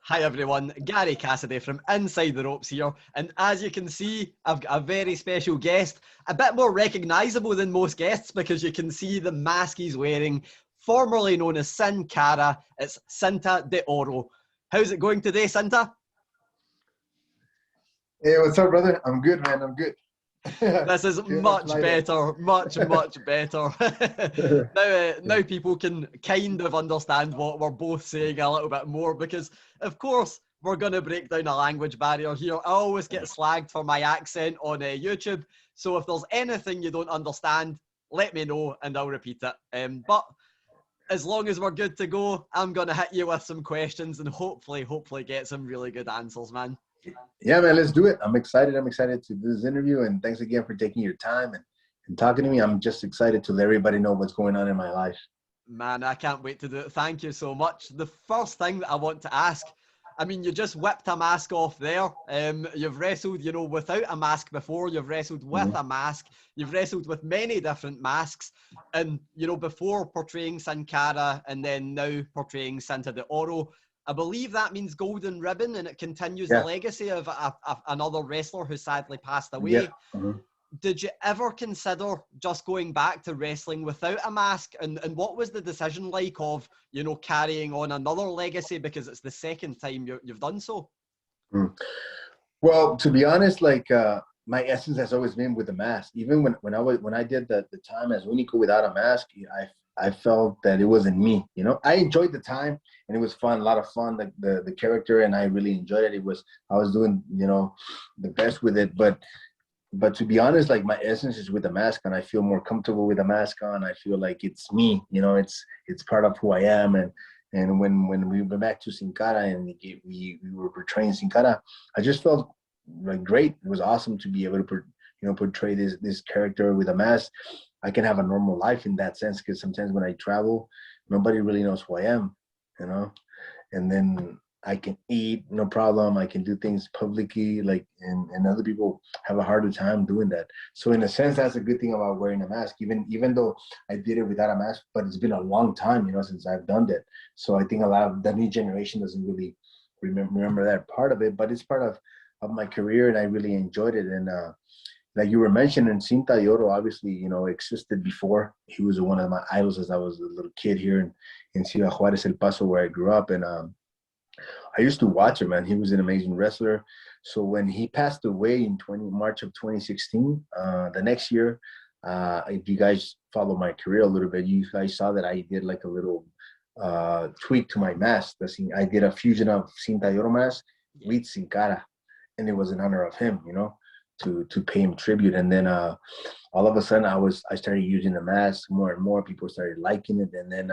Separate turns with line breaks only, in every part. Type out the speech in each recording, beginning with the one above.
Hi everyone, Gary Cassidy from Inside the Ropes here, and as you can see, I've got a very special guest, a bit more recognisable than most guests because you can see the mask he's wearing, formerly known as Sin Cara. It's Cinta de Oro. How's it going today, Cinta?
Hey, what's up, brother? I'm good, man. I'm good.
This is much better, much better. Now people can kind of understand what we're both saying a little bit more because, of course, we're going to break down a language barrier here. I always get slagged for my accent on YouTube, so if there's anything you don't understand, let me know and I'll repeat it. But as long as we're good to go, I'm going to hit you with some questions and hopefully get some really good answers, man.
Yeah, man, let's do it. I'm excited. I'm excited to do this interview, and thanks again for taking your time and talking to me. I'm just excited to let everybody know what's going on in my life.
Man, I can't wait to do it. Thank you so much. The first thing that I want to ask, I mean, you just whipped a mask off there. You've wrestled, without a mask before. You've wrestled with a mask. You've wrestled with many different masks. And, before portraying Sin Cara and then now portraying Cinta de Oro, I believe that means golden ribbon, and it continues the legacy of another wrestler who sadly passed away.
Yeah.
Did you ever consider just going back to wrestling without a mask? And what was the decision like of, carrying on another legacy because it's the second time you've done so?
Well, to be honest, my essence has always been with the mask. Even when I did the time as Unico without a mask, I felt that it wasn't me. I enjoyed the time and it was fun, a lot of fun. The character, and I really enjoyed it. I was doing the best with it, but to be honest, my essence is with the mask, and I feel more comfortable with the mask on. I feel like it's me. It's part of who I am. And when we went back to Sin Cara and we were portraying Sin Cara, I just felt great. It was awesome to be able to portray this character with a mask. I can have a normal life in that sense, because sometimes when I travel, nobody really knows who I am, and then I can eat, no problem. I can do things publicly, and other people have a harder time doing that. So in a sense, that's a good thing about wearing a mask, even though I did it without a mask, but it's been a long time, since I've done that. So I think a lot of the new generation doesn't really remember that part of it, but it's part of my career, and I really enjoyed it. And like you were mentioning, Cinta de Oro obviously, existed before. He was one of my idols as I was a little kid here in Ciudad Juárez, El Paso, where I grew up. And I used to watch him, man. He was an amazing wrestler. So when he passed away in March of 2016, the next year, if you guys follow my career a little bit, you guys saw that I did a little tweak to my mask. I did a fusion of Cinta de Oro mask with Sin Cara, and it was in honor of him, to pay him tribute. And then all of a sudden I started using the mask more and more. People started liking it. And then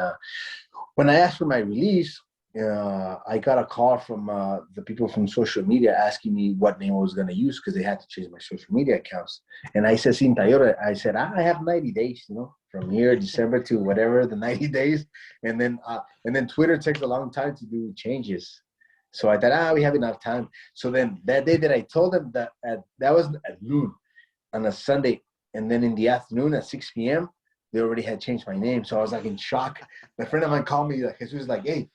when I asked for my release, I got a call from the people from social media asking me what name I was going to use, because they had to change my social media accounts. And I said Cinta de Oro. I said I have 90 days, from here, December to whatever, the 90 days. And then Twitter takes a long time to do changes. So I thought, we have enough time. So then that day that I told them that was at noon on a Sunday, and then in the afternoon at 6 p.m., they already had changed my name. So I was in shock. My friend of mine called me, Jesus was like, hey,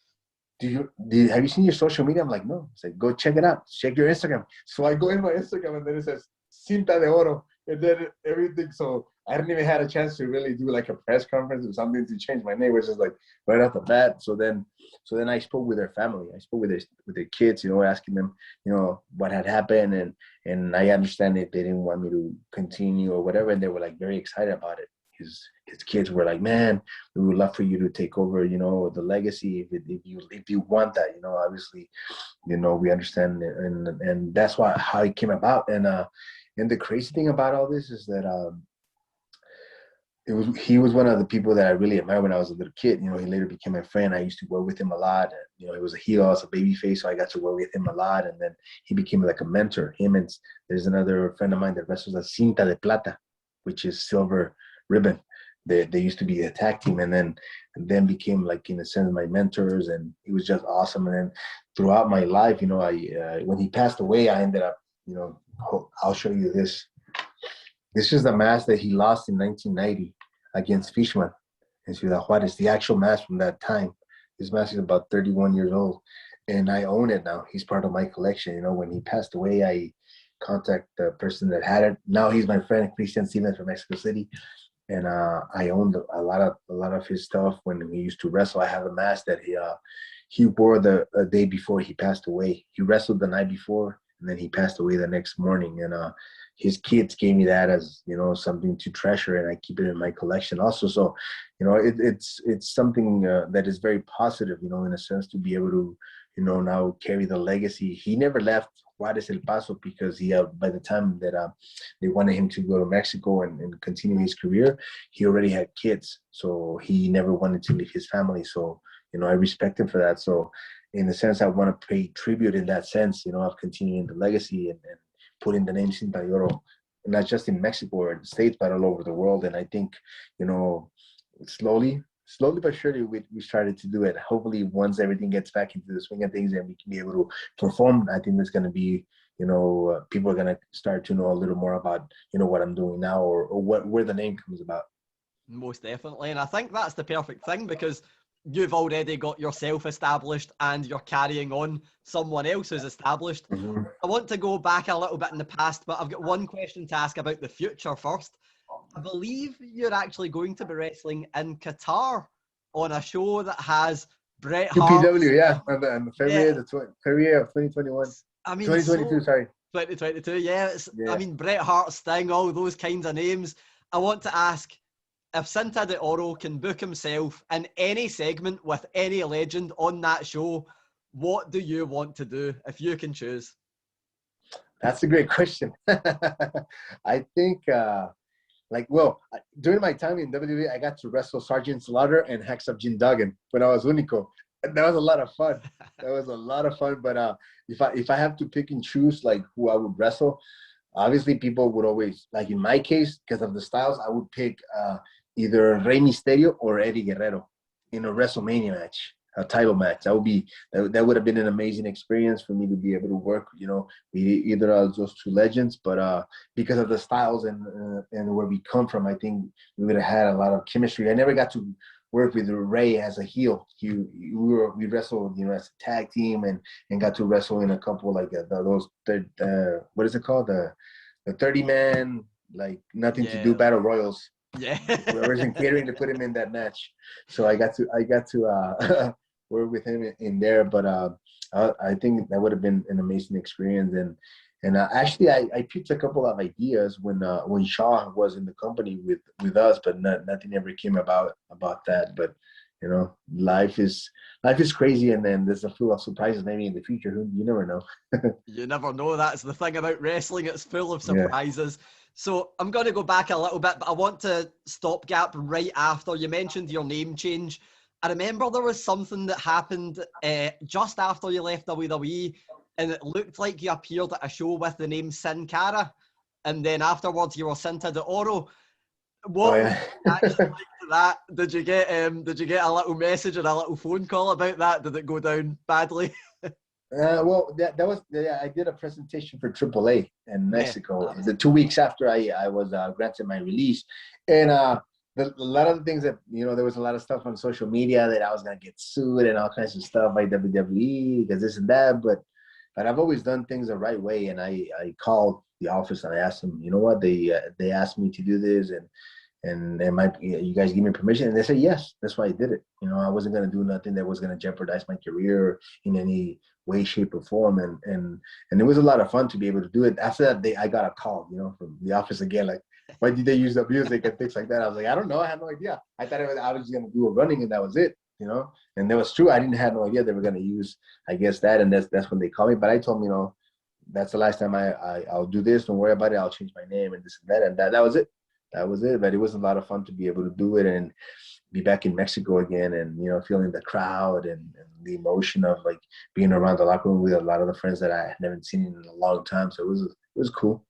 have you seen your social media? I'm like, no. He's like, go check it out. Check your Instagram. So I go in my Instagram, and then it says Cinta de Oro, and then everything. So I didn't even have a chance to really do a press conference or something to change my name, which is right off the bat. So then I spoke with their family. I spoke with their kids, asking them, what had happened, and I understand that they didn't want me to continue or whatever, and they were very excited about it. His kids were like, man, we would love for you to take over, the legacy if you want that, obviously, we understand it, and that's how it came about. And the crazy thing about all this is that he was one of the people that I really admired when I was a little kid. He later became my friend. I used to work with him a lot. He was a heel, I was a babyface, so I got to work with him a lot. And then he became a mentor. Him and there's another friend of mine that wrestles as Cinta de Plata, which is silver ribbon. They used to be a tag team, and then became in a sense my mentors, and it was just awesome. And then throughout my life, when he passed away, I ended up, I'll show you this. This is the mask that he lost in 1990 against Fishman in Ciudad Juárez, the actual mask from that time. This mask is about 31 years old. and I own it now. He's part of my collection. You know, when he passed away, I contact the person that had it. Now he's my friend, Christian Stevens from Mexico City, and I owned a lot of his stuff when we used to wrestle. I have a mask that he wore the day before he passed away. He wrestled the night before, and then he passed away the next morning. And his kids gave me that as, you know, something to treasure, and I keep it in my collection also. So, you know, it's something that is very positive, you know, in a sense, to be able to, you know, now carry the legacy. He never left Juarez El Paso because he by the time that they wanted him to go to Mexico and continue his career, he already had kids, so he never wanted to leave his family. So, you know, I respect him for that. So in a sense, I want to pay tribute in that sense, you know, of continuing the legacy and putting the name Cinta de Oro, not just in Mexico or the States, but all over the world. And I think, you know, slowly but surely we started to do it. Hopefully once everything gets back into the swing of things and we can be able to perform, I think there's going to be, you know, people are going to start to know a little more about, you know, what I'm doing now or where the name comes about.
Most definitely. And I think that's the perfect thing, because you've already got yourself established and you're carrying on someone else who's established.
Mm-hmm.
I want to go back a little bit in the past, but I've got one question to ask about the future first. I believe you're actually going to be wrestling in Qatar on a show that has Bret Hart.
UPW, yeah, on February of 2021.
I mean,
2022, sorry.
2022, yeah. I mean, Bret Hart, Sting, all those kinds of names. I want to ask, if Cinta de Oro can book himself in any segment with any legend on that show, what do you want to do if you can choose?
That's a great question. I think, during my time in WWE, I got to wrestle Sergeant Slaughter and Hacksaw Jim Duggan when I was Unico. That was a lot of fun. But if I have to pick and choose like who I would wrestle, obviously people would always, like in my case, because of the styles, I would pick either Rey Mysterio or Eddie Guerrero in a WrestleMania match, a title match. That would have been an amazing experience for me to be able to work, you know, either of those two legends. But because of the styles and where we come from, I think we would have had a lot of chemistry. I never got to work with Rey as a heel. We wrestled, you know, as a tag team and got to wrestle in a couple like those what is it called, the 30-man like nothing to do battle royals.
Yeah.
Whoever's in catering to put him in that match. So I got to work with him in there. But I think that would have been an amazing experience. And actually, I picked a couple of ideas when Shaw was in the company with us, but nothing ever came about that. But you know, life is crazy, and then there's a full of surprises maybe in the future. You never know.
You never know. That's the thing about wrestling. It's full of surprises. Yeah. So I'm going to go back a little bit, but I want to stopgap right after you mentioned your name change. I remember there was something that happened just after you left WWE, and it looked like you appeared at a show with the name Sin Cara, and then afterwards you were Cinta de Oro. What was actually like to that? Did you get a little message or a little phone call about that? Did it go down badly?
I did a presentation for AAA in Mexico the 2 weeks after I was granted my release, and a lot of the things that, you know, there was a lot of stuff on social media that I was gonna get sued and all kinds of stuff by WWE because this and that, but I've always done things the right way, and I called the office and I asked them, you know what, they asked me to do this and you guys give me permission, and they said yes. That's why I did it. You know, I wasn't gonna do nothing that was gonna jeopardize my career in any way, shape, or form, and it was a lot of fun to be able to do it. After that, I got a call, you know, from the office again, like, why did they use the music and things like that? I was like, I don't know, I had no idea. I thought I was just gonna do a running and that was it, you know. And that was true. I didn't have no idea they were gonna use, I guess, that, and that's when they called me. But I told them, you know, that's the last time I'll do this. Don't worry about it. I'll change my name and this and that, and that was it. That was it. But it was a lot of fun to be able to do it and be back in Mexico again, and, you know, feeling the crowd and the emotion of like being around the locker room with a lot of the friends that I had never seen in a long time. So it was cool.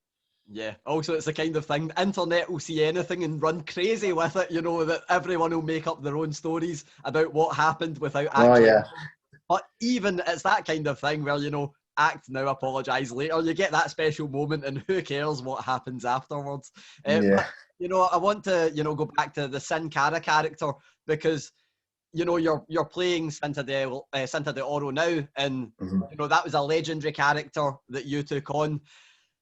Yeah.
Also, it's the kind of thing, the internet will see anything and run crazy with it, you know, that everyone will make up their own stories about what happened without actually.
Oh, yeah.
But even it's that kind of thing where, you know, act now, apologize later. You get that special moment, and who cares what happens afterwards?
Yeah.
But, you know, I want to, you know, go back to the Sin Cara character, because you know, you're playing Cinta de Oro now, and you know that was a legendary character that you took on.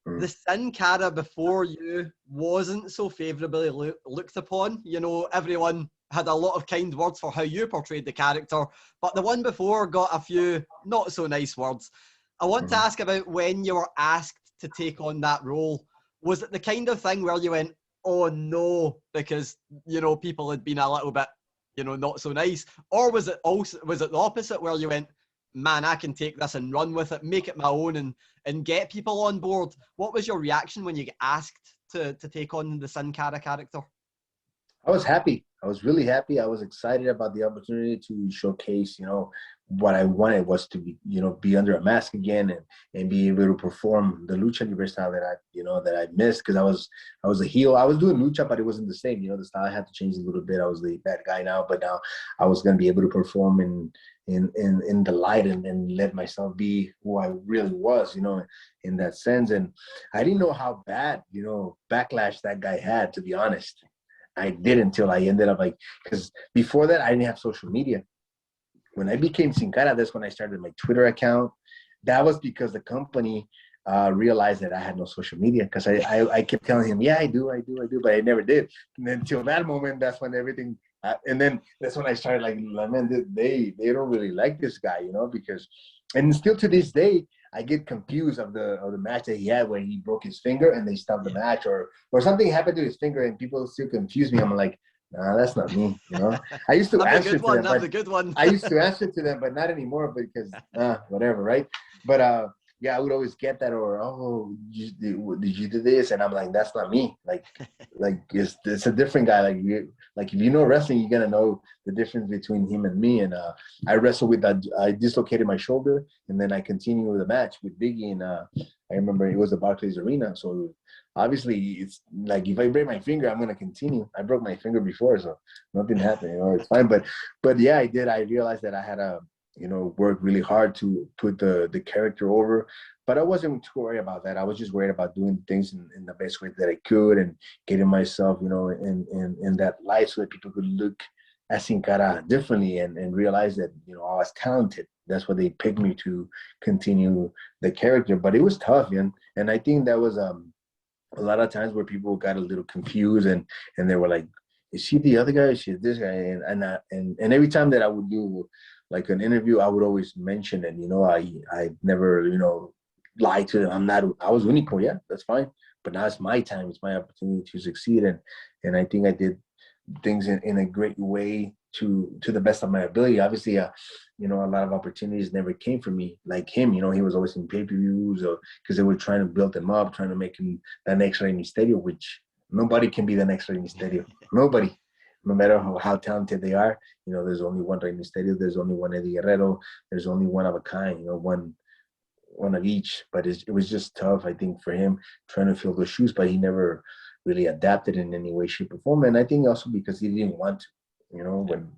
The Sin Cara before you wasn't so favourably looked upon. You know, everyone had a lot of kind words for how you portrayed the character, but the one before got a few not so nice words. I want to ask about when you were asked to take on that role. Was it the kind of thing where you went, oh no, because, you know, people had been a little bit, you know, not so nice? Or was it the opposite where you went, man, I can take this and run with it, make it my own and get people on board? What was your reaction when you get asked to take on the Sin Cara character?
I was happy. I was really happy. I was excited about the opportunity to showcase, you know, what I wanted was to be, you know, be under a mask again and be able to perform the lucha libre style that I missed, because I was a heel. I was doing lucha, but it wasn't the same. You know, the style had to change a little bit. I was the bad guy now, but now I was going to be able to perform in the light and let myself be who I really was, you know, in that sense. And I didn't know how bad, you know, backlash that guy had, to be honest. I did until I ended up because before that I didn't have social media. When I became Sin Cara, that's when I started my Twitter account. That was because the company realized that I had no social media, because I kept telling him, yeah, I do, but I never did. And then till that moment, that's when everything, and then that's when I started man, they don't really like this guy, you know, because, and still to this day, I get confused of the match that he had where he broke his finger and they stopped the match, or something happened to his finger and people still confuse me. I'm like, nah, that's not me, you know. I used to answer to them, but I used to answer to them, but not anymore because whatever, right? But yeah, I would always get that, or did you do this? And I'm like, that's not me. Like it's a different guy. Like if you know wrestling, you're gonna know the difference between him and me. And I wrestled with that. I dislocated my shoulder, and then I continued with the match with Biggie. And I remember it was the Barclays Arena, so obviously it's like if I break my finger, I'm gonna continue. I broke my finger before, so nothing happened. You know, it's fine. But yeah, I did. I realized that I had a work really hard to put the character over, but I wasn't too worried about that. I was just worried about doing things in the best way that I could and getting myself, you know, in that light so that people could look at Sin Cara differently and realize that, you know, I was talented. That's why they picked me to continue the character. But it was tough, man. And I think that was a lot of times where people got a little confused and they were like, is she the other guy? Is she this guy? And every time that I would do like an interview, I would always mention it. You know, I never, you know, lied to them. I was Unico, yeah, that's fine. But now it's my time. It's my opportunity to succeed. And I think I did things in a great way to the best of my ability. Obviously, you know, a lot of opportunities never came for me like him. You know, he was always in pay-per-views because they were trying to build him up, trying to make him the next Rey Mysterio, which nobody can be the next Rey Mysterio. Nobody. No matter how talented they are, you know, there's only one Rey Mysterio, there's only one Eddie Guerrero, there's only one of a kind, you know, one of each. But it was just tough, I think, for him trying to fill those shoes, but he never really adapted in any way, shape, or form. And I think also because he didn't want to, you know, when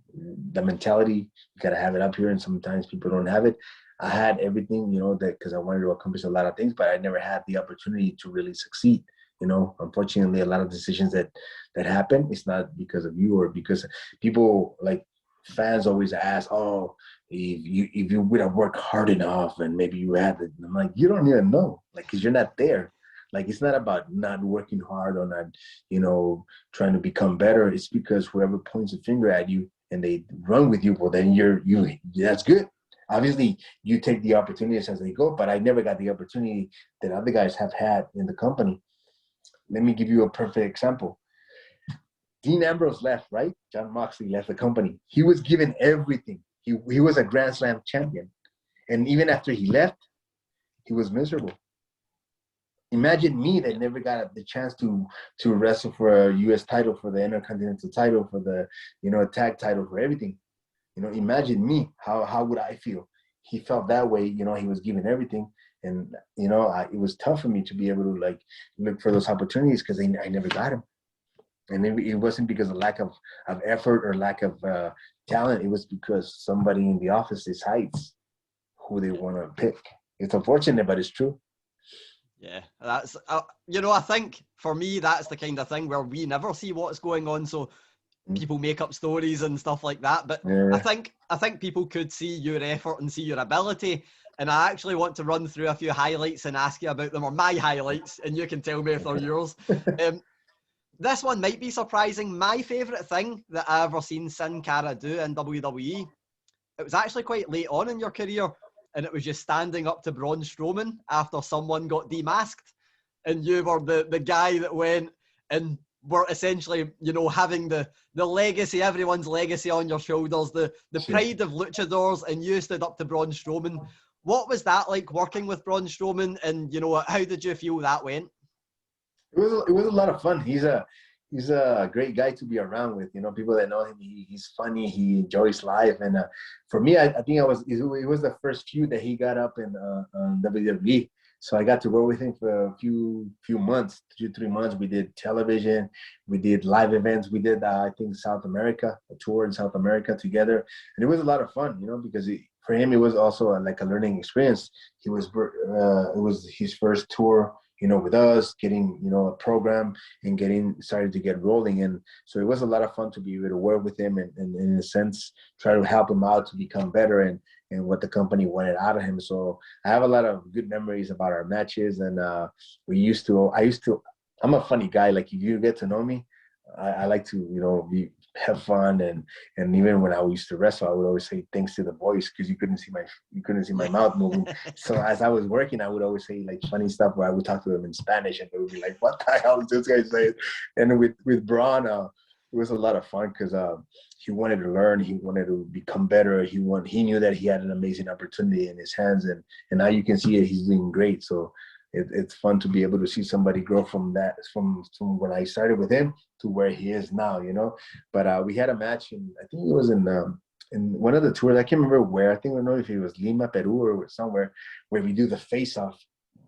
the mentality, you got to have it up here, and sometimes people don't have it. I had everything, you know, that because I wanted to accomplish a lot of things, but I never had the opportunity to really succeed. You know, unfortunately, a lot of decisions that happen, it's not because of you or because people, like fans always ask, oh, if you would have worked hard enough and maybe you had it. I'm like, you don't even know, like, because you're not there. Like, it's not about not working hard or not, you know, trying to become better. It's because whoever points a finger at you and they run with you, well, then you that's good. Obviously, you take the opportunities as they go, but I never got the opportunity that other guys have had in the company. Let me give you a perfect example. Dean Ambrose left, right? John Moxley left the company. He was given everything. He was a Grand Slam champion. And even after he left, he was miserable. Imagine me that never got the chance to wrestle for a U.S. title, for the Intercontinental title, for the, you know, tag title, for everything. You know, imagine me. How would I feel? He felt that way. You know, he was given everything. And, you know, it was tough for me to be able to, like, look for those opportunities because I never got them. And it wasn't because of lack of effort or lack of talent. It was because somebody in the office decides who they want to pick. It's unfortunate, but it's true.
Yeah, that's, you know, I think for me, that's the kind of thing where we never see what's going on. So people make up stories and stuff like that. But I think people could see your effort and see your ability. And I actually want to run through a few highlights and ask you about them, or my highlights, and you can tell me if they're yours. This one might be surprising. My favourite thing that I ever seen Sin Cara do in WWE, it was actually quite late on in your career, and it was just standing up to Braun Strowman after someone got demasked, and you were the guy that went and were essentially, you know, having the legacy, everyone's legacy on your shoulders, the pride of luchadors, and you stood up to Braun Strowman. What was that like working with Braun Strowman, and, you know, how did you feel that went?
It was a lot of fun. He's a great guy to be around with. You know, people that know him, he's funny. He enjoys life. And for me, I think it was the first feud that he got up in WWE. So I got to work with him for a few months, 2-3 months. We did television, we did live events, we did I think South America, a tour in South America together, and it was a lot of fun. You know, because for him it was also like a learning experience. It was his first tour, you know, with us, getting, you know, a program and started to get rolling. And so it was a lot of fun to be able to work with him and in a sense, try to help him out to become better and what the company wanted out of him. So I have a lot of good memories about our matches. And I'm a funny guy. Like, if you get to know me, I like to, you know, have fun, and even when I used to wrestle, I would always say thanks to the voice, because you couldn't see my mouth moving. So as I was working, I would always say like funny stuff where I would talk to them in Spanish, and they would be like, "What the hell is this guy saying?" And with Braun, it was a lot of fun because he wanted to learn, he wanted to become better. He knew that he had an amazing opportunity in his hands, and now you can see it. He's doing great. So it's fun to be able to see somebody grow from when I started with him to where he is now, you know. But we had a match, and I think it was in one of the tours. I can't remember where. I think I don't know if it was Lima, Peru, or somewhere, where we do the face-off.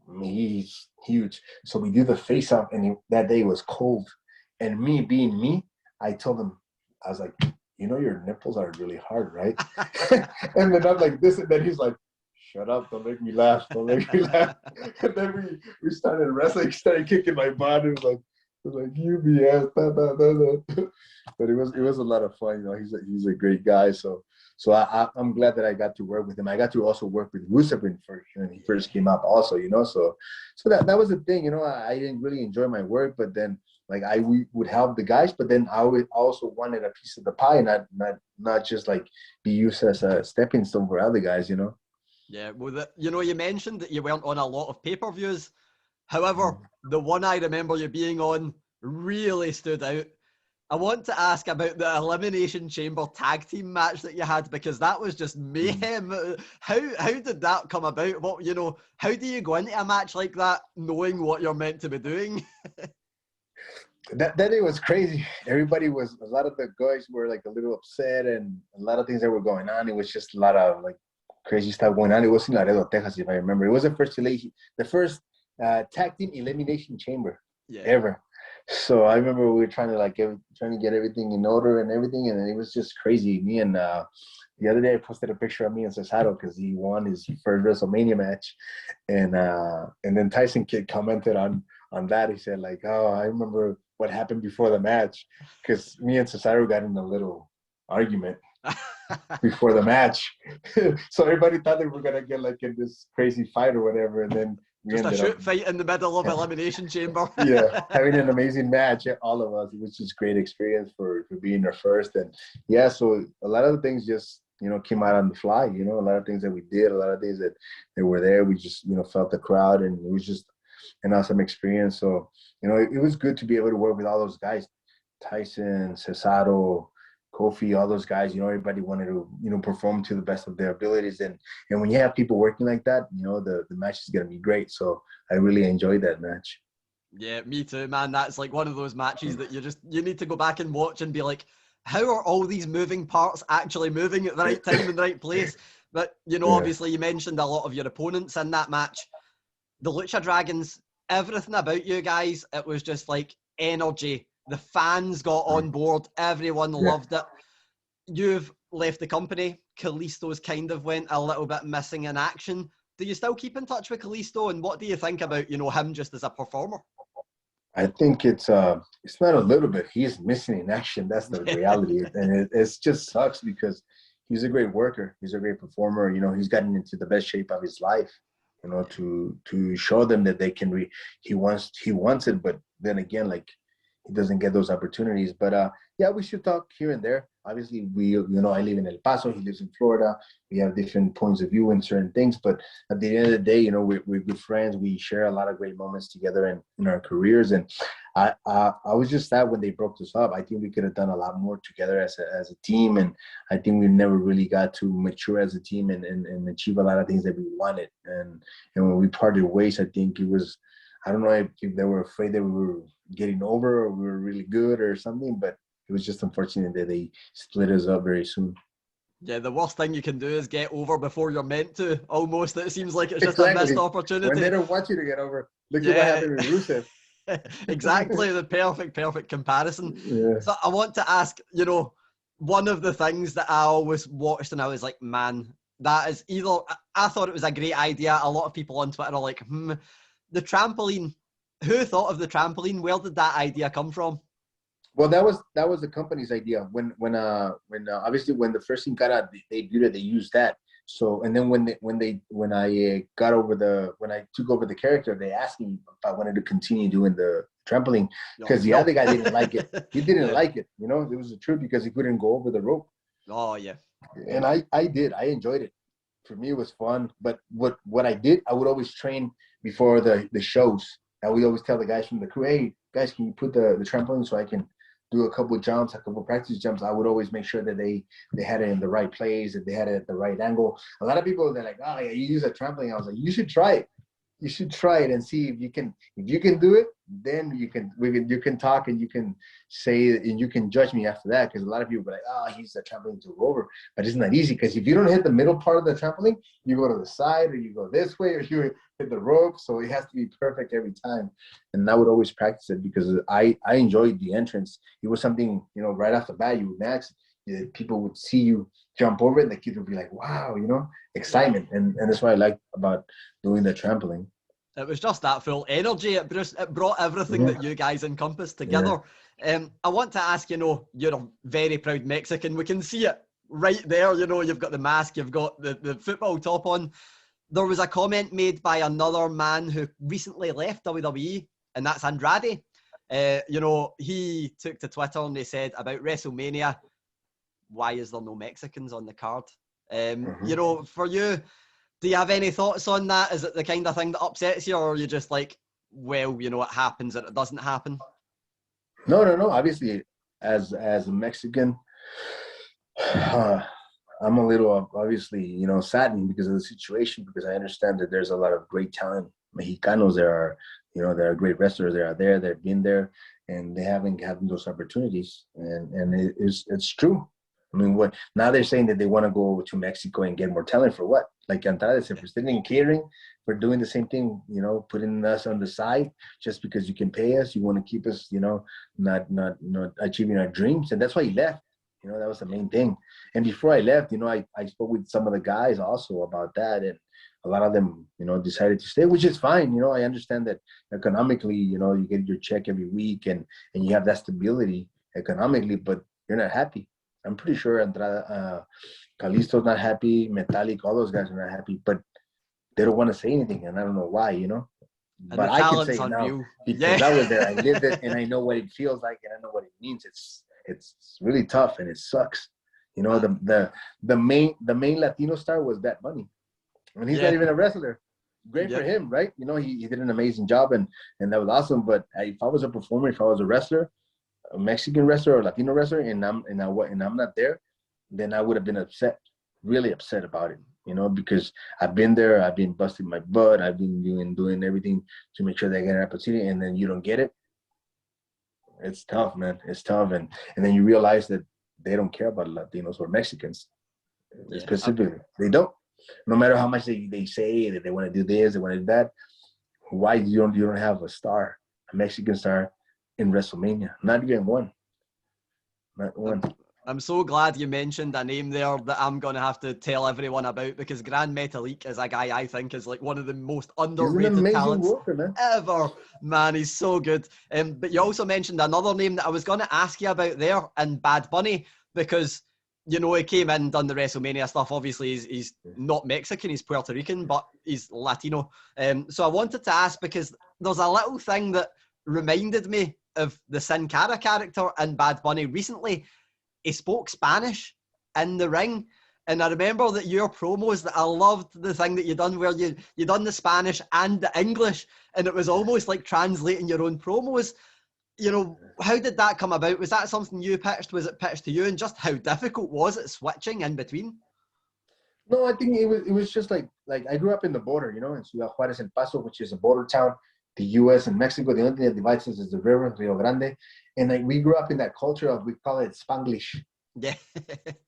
I mean, he's huge, so we do the face-off, and that day was cold. And me being me, I told him, I was like, you know, your nipples are really hard, right? And then I'm like this, and then he's like, shut up, don't make me laugh, don't make me laugh. And then we started wrestling, started kicking my butt. It was like UBS, But it was a lot of fun. You know, he's a great guy. So I'm glad that I got to work with him. I got to also work with Rusev when he first came up also, you know. So that was the thing, you know. I didn't really enjoy my work, but then like we would help the guys, but then I would also wanted a piece of the pie, and not just like be used as a stepping stone for other guys, you know.
Yeah, well, you know, you mentioned that you weren't on a lot of pay-per-views. However, the one I remember you being on really stood out. I want to ask about the Elimination Chamber tag team match that you had, because that was just mayhem. How did that come about? What, you know, how do you go into a match like that knowing what you're meant to be doing?
That day was crazy. A lot of the guys were like a little upset, and a lot of things that were going on. It was just a lot of like crazy stuff going on. It was in Laredo, Texas, if I remember. It was the first tag team elimination chamber ever. So I remember we were trying to get everything in order and everything, and it was just crazy. Me and the other day I posted a picture of me and Cesaro because he won his first WrestleMania match, and then Tyson Kidd commented on that. He said like, "Oh, I remember what happened before the match," because me and Cesaro got in a little argument before the match. So everybody thought they were gonna get like in this crazy fight or whatever, and then
just a shoot fight in the middle of Elimination Chamber.
Yeah, having an amazing match, all of us. It was just great experience for being our first. And yeah, so a lot of the things just, you know, came out on the fly. You know, a lot of things that we did, a lot of things that were there. We just, you know, felt the crowd, and it was just an awesome experience. So, you know, it was good to be able to work with all those guys, Tyson, Cesaro, Kofi, all those guys. You know, everybody wanted to, you know, perform to the best of their abilities, and when you have people working like that, you know, the match is gonna be great. So I really enjoyed that match.
Yeah, me too, man. That's like one of those matches that you need to go back and watch and be like, how are all these moving parts actually moving at the right time in the right place? But, you know, obviously you mentioned a lot of your opponents in that match. The Lucha Dragons, everything about you guys, it was just like energy. The fans got on board. Everyone loved it. You've left the company. Kalisto's kind of went a little bit missing in action. Do you still keep in touch with Kalisto? And what do you think about, you know, him just as a performer?
I think it's not a little bit. He's missing in action. That's the reality, and it just sucks because he's a great worker. He's a great performer. You know, he's gotten into the best shape of his life. You know, to show them that they can. He wants it, but then again, like he doesn't get those opportunities. But yeah, we should talk here and there. Obviously, I live in El Paso. He lives in Florida. We have different points of view in certain things, but at the end of the day, you know, we're good friends. We share a lot of great moments together in our careers. And I was just sad when they broke this up. I think we could have done a lot more together as a team. And I think we never really got to mature as a team and achieve a lot of things that we wanted. And when we parted ways, I think it was, I don't know if they were afraid that we were getting over or we were really good or something, but it was just unfortunate that they split us up very soon.
Yeah, the worst thing you can do is get over before you're meant to. Almost, it seems like it's just
Exactly.
a missed opportunity.
When they don't want you to get over, look at what happened with Rusev.
Exactly, the perfect comparison.
Yeah.
So I want to ask, you know, one of the things that I always watched and I was like, man, that is either, I thought it was a great idea. A lot of people on Twitter are like, the trampoline. Who thought of the trampoline? Where did that idea come from?
Well, that was the company's idea. When obviously when the first Sin Cara debuted it, they used that. So and then when I took over the character, they asked me if I wanted to continue doing the trampoline because the other guy didn't like it. He didn't like it. You know, it was the truth because he couldn't go over the rope.
Oh yeah.
And I did. I enjoyed it. For me, it was fun. But what I did, I would always train before the shows. I would always tell the guys from the crew, hey guys, can you put the trampoline so I can do a couple of jumps, a couple of practice jumps. I would always make sure that they had it in the right place, that they had it at the right angle. A lot of people, they're like, oh yeah, you use a trampoline. I was like, you should try it. You should try it and see if you can do it, then you can talk and you can say and you can judge me after that. Because a lot of people are like, oh, he's a trampoline to go over. But it's not easy because if you don't hit the middle part of the trampoline, you go to the side or you go this way or you hit the rope. So it has to be perfect every time. And I would always practice it because I enjoyed the entrance. It was something, you know, right off the bat, you would max. People would see you jump over it and the kids would be like, wow, you know, excitement. And that's what I like about doing the trampoline.
It was just that full energy. It brought everything that you guys encompassed together. Yeah. I want to ask, you know, you're a very proud Mexican. We can see it right there. You know, you've got the mask, you've got the football top on. There was a comment made by another man who recently left WWE, and that's Andrade. You know, he took to Twitter and they said about WrestleMania, why is there no Mexicans on the card? You know, for you, do you have any thoughts on that? Is it the kind of thing that upsets you, or are you just like, well, you know, it happens and it doesn't happen?
No. Obviously, as a Mexican, I'm a little obviously, you know, saddened because of the situation, because I understand that there's a lot of great talent. Mexicanos, there are great wrestlers. They are there. They've been there, and they haven't gotten those opportunities. And it's true. I mean, what now they're saying that they want to go over to Mexico and get more talent for what? Like Andrade said, for sitting in catering, for doing the same thing, you know, putting us on the side just because you can pay us. You want to keep us, you know, not achieving our dreams, and that's why he left. You know, that was the main thing. And before I left, you know, I spoke with some of the guys also about that, and a lot of them, you know, decided to stay, which is fine. You know, I understand that economically, you know, you get your check every week and you have that stability economically, but you're not happy. I'm pretty sure Kalisto's not happy, Metallic, all those guys are not happy, but they don't want to say anything, and I don't know why, you know.
And
but I can say it now because I was there, I lived it, and I know what it feels like, and I know what it means. It's really tough, and it sucks. You know, the main Latino star was Bad Bunny, and he's not even a wrestler. Great for him, right? You know, he did an amazing job, and that was awesome. But if I was a performer, if I was a wrestler, a Mexican wrestler or Latino wrestler, and I'm not there, then I would have been upset, really upset about it. You know, because I've been there, I've been busting my butt, I've been doing everything to make sure they get an opportunity, and then you don't get it. It's tough, man. It's tough, and then you realize that they don't care about Latinos or Mexicans specifically. They don't. No matter how much they say that they want to do this, they want to do that. Why you don't have a star, a Mexican star in WrestleMania? Not even one. Not one.
I'm so glad you mentioned a name there that I'm going to have to tell everyone about, because Grand Metalik is a guy I think is like one of the most underrated
He's an amazing
talents
worker, man.
ever. Man, he's so good. But you also mentioned another name that I was going to ask you about there, and Bad Bunny, because, you know, he came in, done the WrestleMania stuff. Obviously, he's not Mexican, he's Puerto Rican, but he's Latino. So I wanted to ask, because there's a little thing that reminded me of the Sin Cara character in Bad Bunny recently. He spoke Spanish in the ring. And I remember that your promos, that I loved the thing that you done where you done the Spanish and the English, and it was almost like translating your own promos. You know, how did that come about? Was that something you pitched? Was it pitched to you? And just how difficult was it switching in between?
No, I think it was just like I grew up in the border, you know, in Ciudad Juárez, El Paso, which is a border town. The U.S. and Mexico, the only thing that divides us is the river, Rio Grande. And like we grew up in that culture of, we call it Spanglish.
Yeah.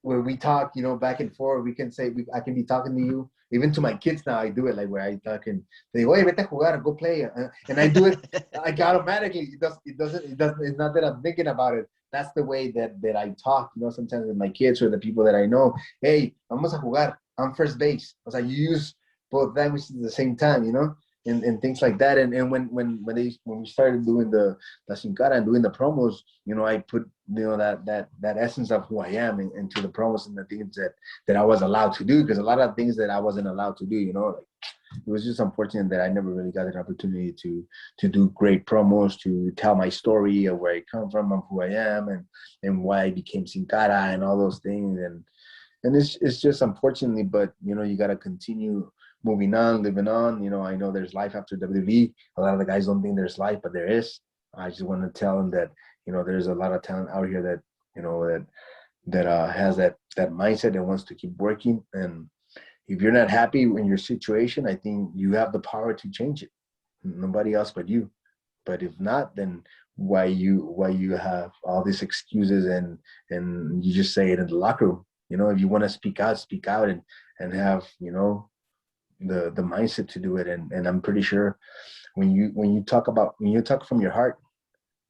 Where we talk, you know, back and forth. We can say, I can be talking to you. Even to my kids now, I do it, like where I talk and they go, hey, vete a jugar, go play. And I do it like automatically. It doesn't, it's not that I'm thinking about it. That's the way that I talk, you know, sometimes with my kids or the people that I know. Hey, vamos a jugar. I'm first base. I was like, you use both languages at the same time, you know? And things like that. And when we started doing the Sin Cara and doing the promos, you know, I put, you know, that essence of who I am into the promos and the things that I was allowed to do, because a lot of things that I wasn't allowed to do, you know, like it was just unfortunate that I never really got an opportunity to do great promos, to tell my story of where I come from, of who I am, and why I became Sin Cara and all those things. And it's just unfortunately, but you know, you got to continue moving on, living on. You know, I know there's life after WWE. A lot of the guys don't think there's life, but there is. I just want to tell them that, you know, there's a lot of talent out here that, you know, that has that mindset and wants to keep working. And if you're not happy in your situation, I think you have the power to change it. Nobody else but you. But if not, then why you have all these excuses and you just say it in the locker room. You know, if you want to speak out and have, you know, the mindset to do it. And I'm pretty sure when you talk from your heart,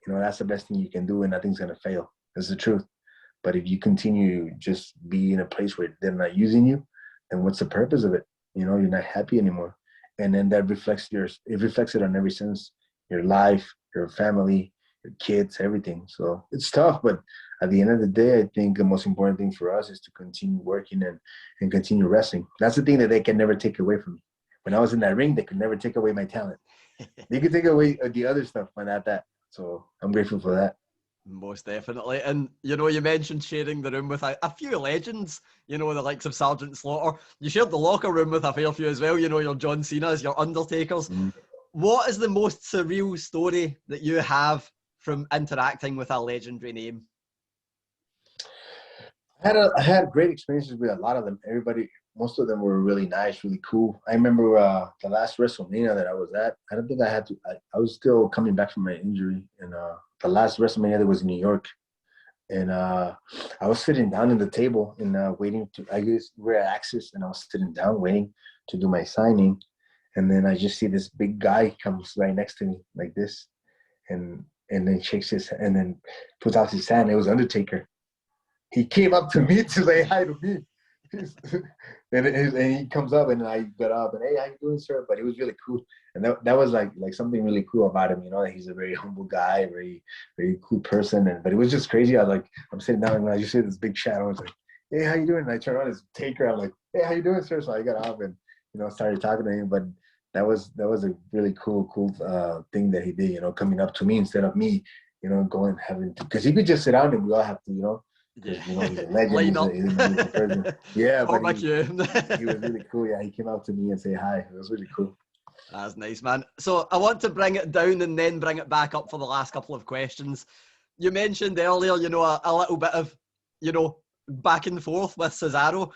you know, that's the best thing you can do, and nothing's gonna fail. That's the truth. But if you continue to just be in a place where they're not using you, then what's the purpose of it? You know, you're not happy anymore. And then that reflects it on every sense, your life, your family, your kids, everything. So it's tough, but at the end of the day, I think the most important thing for us is to continue working and continue wrestling. That's the thing that they can never take away from me. When I was in that ring, they could never take away my talent. They could take away the other stuff, but not that. So I'm grateful for that.
Most definitely. And, you know, you mentioned sharing the room with a few legends, you know, the likes of Sergeant Slaughter. You shared the locker room with a fair few as well, you know, your John Cena's, your Undertakers. Mm-hmm. What is the most surreal story that you have from interacting with a legendary name?
I had great experiences with a lot of them. Most of them were really nice, really cool. I remember the last WrestleMania that I was at. I don't think I had to. I was still coming back from my injury, and the last WrestleMania that was in New York, and I was sitting down at the table and waiting to. I guess we're at Axis, and I was sitting down waiting to do my signing, and then I just see this big guy comes right next to me like this, and then shakes his and then puts out his hand. It was Undertaker. He came up to me to say hi to me. and he comes up and I got up and, hey, how you doing, sir? But it was really cool. And that was like something really cool about him, you know, that he's a very humble guy, very, very cool person. But it was just crazy. I'm sitting down and I just see this big shadow. I was like, hey, how you doing? And I turned around, it's Taker. I'm like, hey, how you doing, sir? So I got up and, you know, started talking to him. But that was a really cool thing that he did, you know, coming up to me instead of me, you know, going having to, because he could just sit down and we all have to, you know,
yeah,
you know, he's a legend. He's a person. Yeah, but he was really cool. Yeah, he came up to me and say hi. It was really cool.
That's nice, man. So I want to bring it down and then bring it back up for the last couple of questions. You mentioned earlier, you know, a little bit of, you know, back and forth with Cesaro.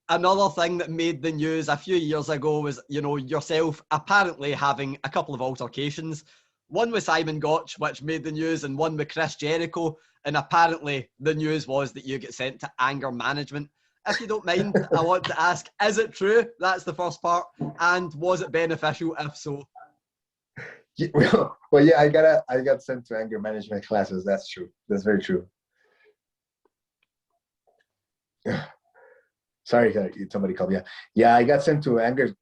Another thing that made the news a few years ago was, you know, yourself apparently having a couple of altercations. One with Simon Gotch, which made the news, and one with Chris Jericho. And apparently the news was that you get sent to anger management. If you don't mind, I want to ask, is it true? That's the first part. And was it beneficial if so?
Yeah, well, yeah, I got sent to anger management classes. That's true. That's very true. Sorry, somebody called me. Yeah, I got sent to anger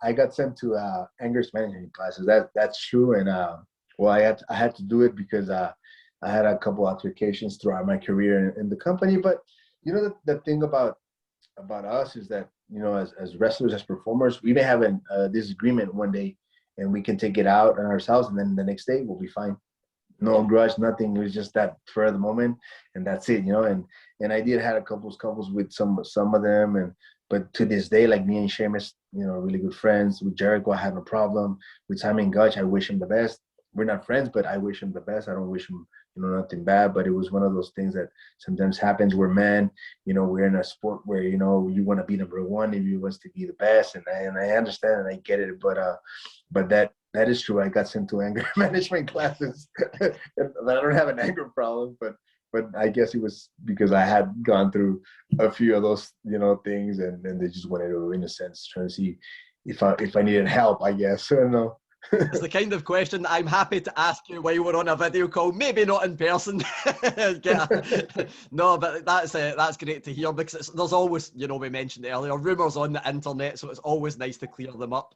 management classes. That's true. And well, I had to do it because I had a couple altercations throughout my career in the company. But you know, the thing about us is that, you know, as wrestlers, as performers, we may have a disagreement one day, and we can take it out on ourselves, and then the next day we'll be fine. No grudge, nothing. It was just that for the moment, and that's it, you know. And I did had a couples with some of them, and but to this day, like me and Sheamus, you know, really good friends. With Jericho, I have no problem. With Simon Gotch, I wish him the best. We're not friends, but I wish him the best. I don't wish him, you know, nothing bad. But it was one of those things that sometimes happens. We're men, you know, we're in a sport where, you know, you want to be number one if you wants to be the best, and I understand and I get it, but that is true. I got sent to anger management classes. I don't have an anger problem, but I guess it was because I had gone through a few of those, you know, things, and they just wanted to, in a sense, try to see if I needed help, I guess. I don't know.
It's the kind of question that I'm happy to ask you while we're on a video call, maybe not in person. No, but that's great to hear, because there's always, you know, we mentioned earlier, rumors on the internet, so it's always nice to clear them up.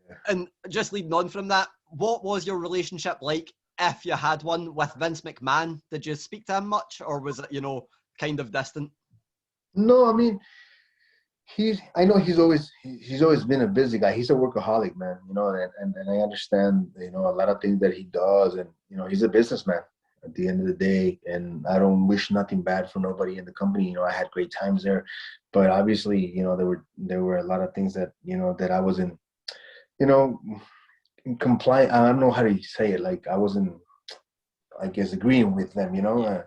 Yeah. And just leading on from that, what was your relationship like, if you had one, with Vince McMahon? Did you speak to him much, or was it, you know, kind of distant?
No, I mean, I know he's always been a busy guy. He's a workaholic, man, you know, and I understand, you know, a lot of things that he does, and, you know, he's a businessman at the end of the day, and I don't wish nothing bad for nobody in the company. You know, I had great times there, but obviously, you know, there were a lot of things that, you know, that I wasn't, you know, compliant. I don't know how to say it. Like, I wasn't, I guess, agreeing with them, you know.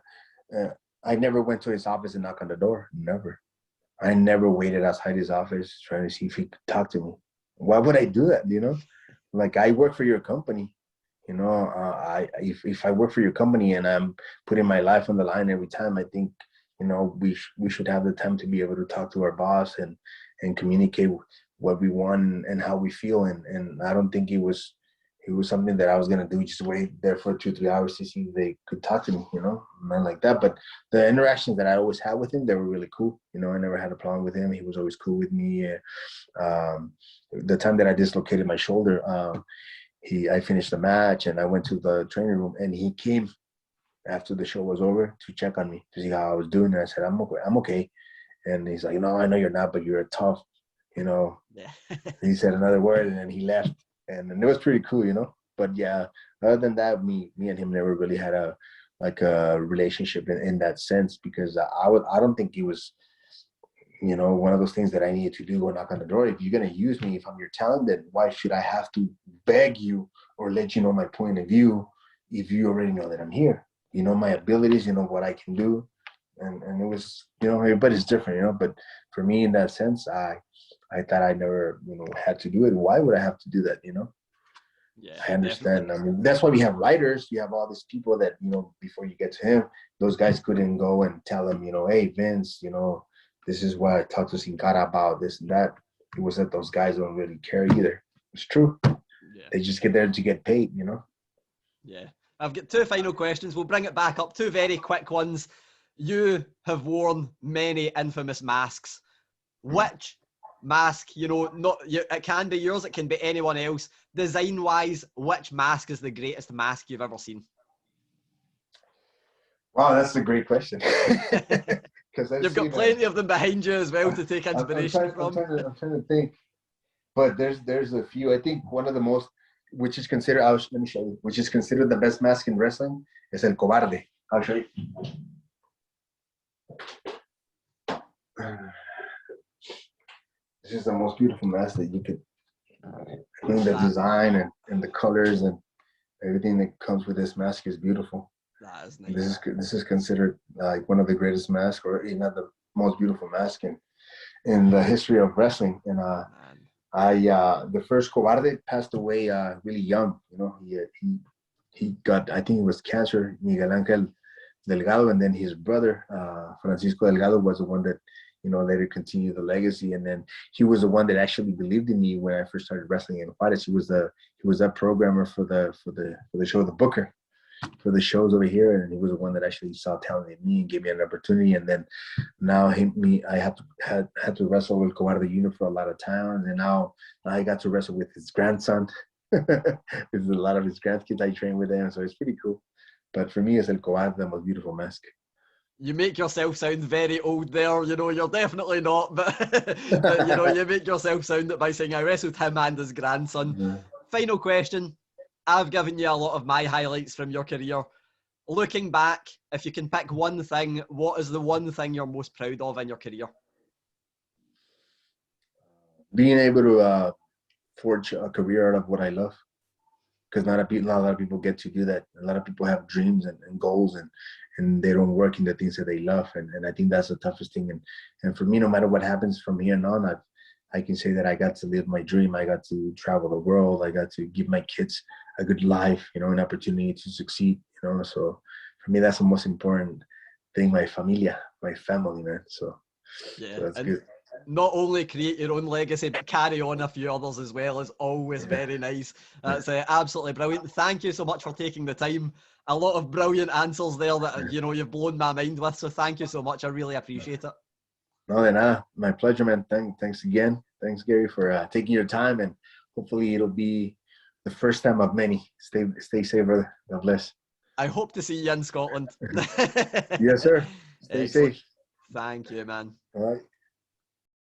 I never went to his office and knocked on the door. Never. I never waited outside his office trying to see if he could talk to me. Why would I do that, you know? Like, I work for your company, you know. If I work for your company and I'm putting my life on the line every time, I think, you know, we should have the time to be able to talk to our boss and communicate what we want and how we feel. And I don't think it was something that I was gonna do, just wait there for 2-3 hours to see if they could talk to me, you know, not like that. But the interactions that I always had with him, they were really cool. You know, I never had a problem with him. He was always cool with me. The time that I dislocated my shoulder, I finished the match and I went to the training room, and he came after the show was over to check on me to see how I was doing. And I said, I'm okay. And he's like, no, I know you're not, but you're tough, you know. Yeah. He said another word and then he left. And it was pretty cool, you know. But yeah, other than that, me and him never really had a relationship in that sense, because I don't think it was, you know, one of those things that I needed to do or knock on the door. If you're gonna use me, if I'm your talent, then why should I have to beg you or let you know my point of view if you already know that I'm here? You know my abilities, you know what I can do, and it was, you know, everybody's different, you know. But for me, in that sense, I thought I never, you know, had to do it. Why would I have to do that, you know? Yeah, I understand. Definitely. I mean, that's why we have writers. You have all these people that, you know, before you get to him, those guys couldn't go and tell him, you know, hey, Vince, you know, this is what I talked to Sin Cara about, this and that. It was that those guys don't really care either. It's true. Yeah. They just get there to get paid, you know?
Yeah. I've got 2 final questions. We'll bring it back up. 2 very quick ones. You have worn many infamous masks. Which mask, you know, it can be yours, it can be anyone else. Design wise, which mask is the greatest mask you've ever seen?
Wow, that's a great question.
You've got plenty of them behind you as well to take inspiration from.
I'm trying to think, but there's a few. I think one of the most, which is considered, let me show you, which is considered the best mask in wrestling, is El Cobarde. I'll show you. This is the most beautiful mask that you could. I think the design and the colors and everything that comes with this mask is beautiful.
That is nice.
This is considered like one of the greatest masks, or if not the most beautiful mask in the history of wrestling. And the first Cobarde passed away really young. You know, he got, I think it was cancer, Miguel Ángel Delgado, and then his brother Francisco Delgado was the one that, you know, later continued the legacy. And then he was the one that actually believed in me when I first started wrestling in Juarez. He was that programmer for the show The Booker. for the shows over here, and he was the one that actually saw talent in me and gave me an opportunity. And then now I had to wrestle with Cobarde Jr. for a lot of times, and now I got to wrestle with his grandson. With a lot of his grandkids, I train with them, so it's pretty cool. But for me, it's El Cobarde, the most beautiful mask.
You make yourself sound very old there, you know, you're definitely not, but, but you know, you make yourself sound it by saying I wrestled him and his grandson.
Yeah.
Final question. I've given you a lot of my highlights from your career. Looking back, if you can pick one thing, what is the one thing you're most proud of in your career?
Being able to forge a career out of what I love. Because not a lot of people get to do that. A lot of people have dreams and goals, and they don't work in the things that they love. And I think that's the toughest thing. And for me, no matter what happens from here on, I can say that I got to live my dream. I got to travel the world. I got to give my kids a good life, you know, an opportunity to succeed, you know. So for me, that's the most important thing, my familia, my family, man. So that's good.
Not only create your own legacy, but carry on a few others as well is always very nice. That's absolutely brilliant. Thank you so much for taking the time. A lot of brilliant answers there that, you know, you've blown my mind with. So thank you so much. I really appreciate it.
No, my pleasure, man. Thanks again. Thanks, Gary, for taking your time, and hopefully it'll be the first time of many. Stay safe, brother. God bless.
I hope to see you in Scotland.
Yes, sir. Stay
Excellent.
safe.
Thank you, man.
All right.